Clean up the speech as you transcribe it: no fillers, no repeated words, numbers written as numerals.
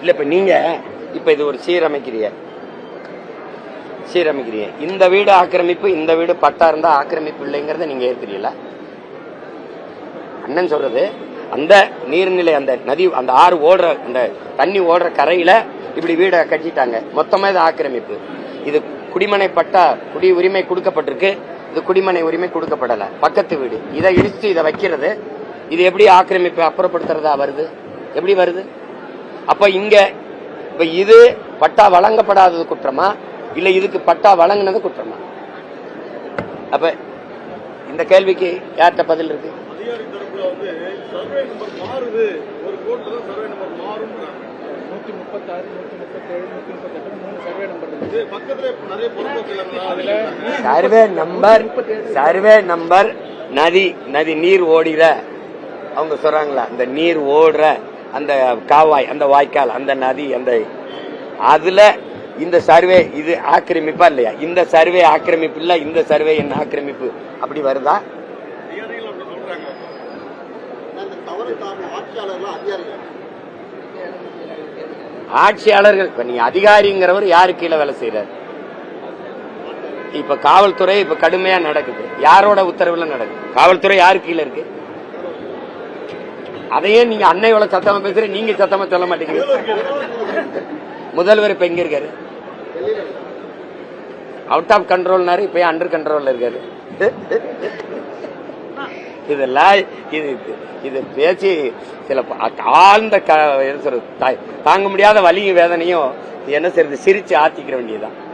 இல்ல இப்ப நீங்க இப்ப இது ஒரு சீரமைக்கிறீங்க, இந்த வீடு ஆக்கிரமிப்பு, இந்த வீடு பட்டா இருந்தா ஆக்கிரமிப்பு இல்லைங்கிறத நீங்க ஏற்கிறீங்களா? அண்ணன் சொல்றது அந்த நீர்நிலை, அந்த நதி, அந்த ஆறு ஓடுற, அந்த தண்ணி ஓடுற கரையில இப்படி வீடை கட்டிட்டாங்க, மொத்தமா இது ஆக்கிரமிப்பு. இது குடிமனை பட்டா, குடி உரிமை கொடுக்கப்பட்டிருக்கு, இது குடிமனை உரிமை கொடுக்கப்படல, பக்கத்து வீடு. இதை இடிச்சு இதை வைக்கிறது, இது எப்படி ஆக்கிரமிப்பு அப்புறப்படுத்துறதா வருது? எப்படி வருது? அப்ப இங்க இப்ப இது பட்டா வழங்கப்படாதது குற்றமா, இல்ல இதுக்கு பட்டா வழங்கினது குற்றமா? அப்ப இந்த கேள்விக்கு யார்கிட்ட பதில் இருக்கு? சர்வே நம்பர் நதி நீர் ஓடிற, அவங்க சொல்றாங்களா, அந்த நீர் ஓடுற அந்த காவாய், அந்த வாய்க்கால், அந்த நதி, அந்த அதுல இந்த சர்வே இது ஆக்கிரமிப்பா இல்லையா? இந்த சர்வே ஆக்கிரமிப்பு இல்ல, இந்த சர்வே என்ன ஆக்கிரமிப்பு, அப்படி வருதா? ஆட்சியாளர்கள். இப்ப நீங்க அதிகாரிங்கிறவர் யாரு கீழே வேலை செய்யறாரு? இப்ப காவல்துறை இப்ப கடுமையா நடக்குது, யாரோட உத்தரவுல நடக்குது? காவல்துறை யாரு கீழே இருக்கு? அதையே நீங்க அன்னையோட சத்தமா பேசுற, நீங்க சத்தமா சொல்ல மாட்டேங்கிறீங்க. முதல்வர் இப்ப எங்க இருக்காரு? அவுட் ஆஃப் கண்ட்ரோல்னாரு, இப்ப அண்டர் கண்ட்ரோல்ல இருக்காரு. இதெல்லாம் இது பேச்சு சில ஆழ்ந்த தாங்க முடியாத வலியும் வேதனையும் என்ன செய்யறது, சிரிச்சு ஆத்திக்கிற வேண்டியதுதான்.